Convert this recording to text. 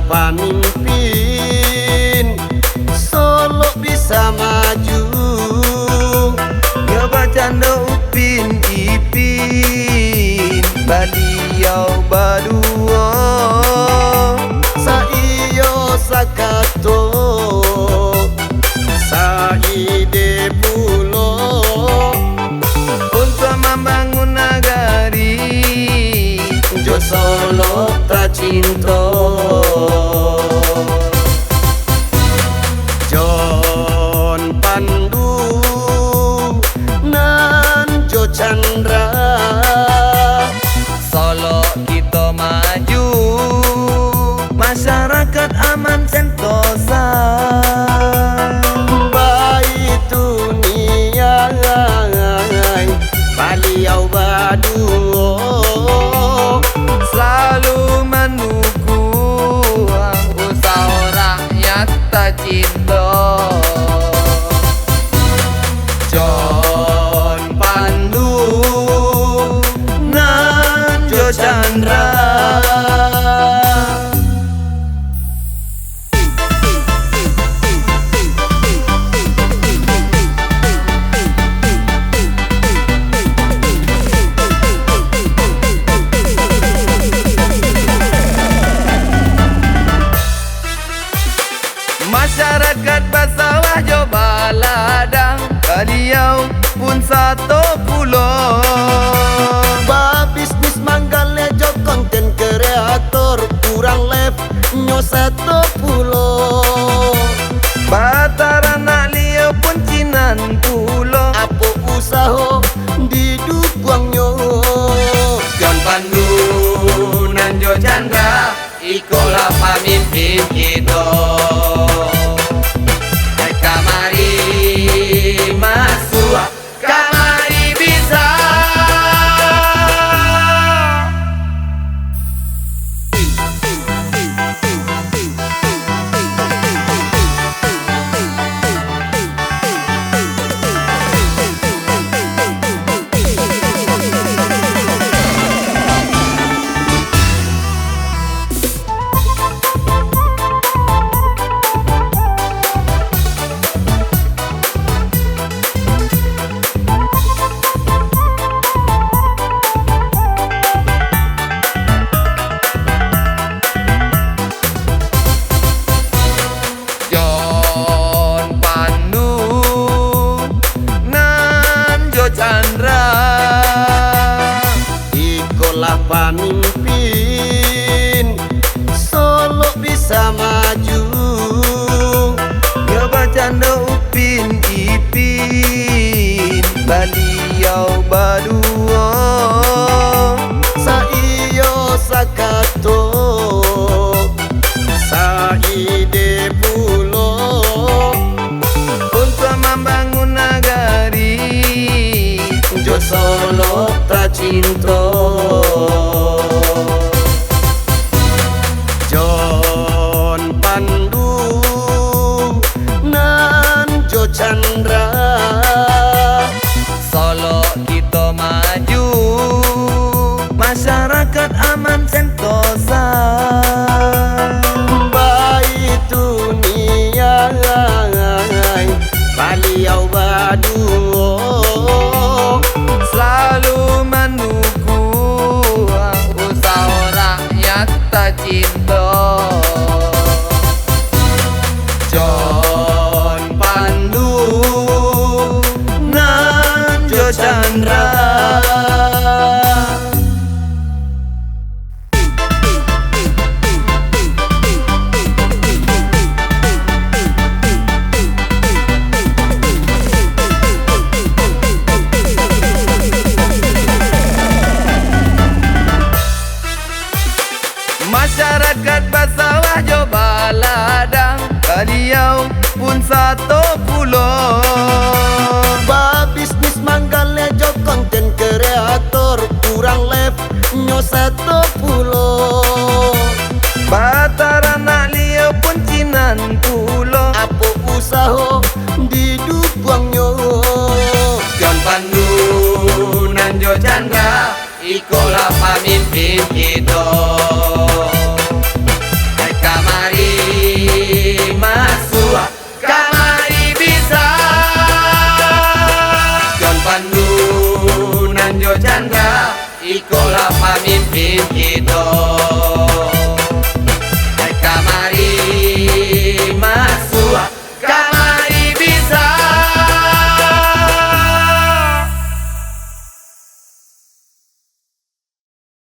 pemimpin Solo bisa maju. Yo bacando Upin Ipin baliau badua Saiyo sakato saide pulo untuk membangun nagari Jo Solo Tracinto. Jon Pandu nan Jo Chandra Solo kita maju, masyarakat aman sentosa. baik dunia baliau baduo Selalu mendukung usaha rakyat tercinta. Jon Pandu nan Jo Chandra. Masyarakat Basawah coba ladang, beliau pun satu pulau. Bisnis manggale Jo konten kreator kurang left nyo 10. Bataran nak liau pun cinan pulau. Apa usaha di dukuang nyo. Jon Pandu nan Jo Chandra ikolah pemimpin kita. Kamari masuk, kamari bisa. Jon Pandu nan Jo Chandra Ikolah pemimpin Solo bisa maju. yo bacando Upin Ipin baliau badua Saiyo sakato saide pulo untuk membangun nagari Jo Solo Tracinto. Jon Pandu nan Jo Chandra Solo kita maju, masyarakat aman sentosa. baik dunia baliau baduo Selalu mendukung usaha rakyat tercinta. Jon Pandu nan Jo Chandra. Masyarakat Basawah coba ladang, beliau pun satu pulau. Bisnis manggale Jo konten kreator kurang left nyo 10. Bataran nak liau pun cinan pulau. Apa usaha di dukuang nyo. Jon Pandu nan Jo Chandra ikolah pemimpin kita. Kamari Ikolah pemimpin kita.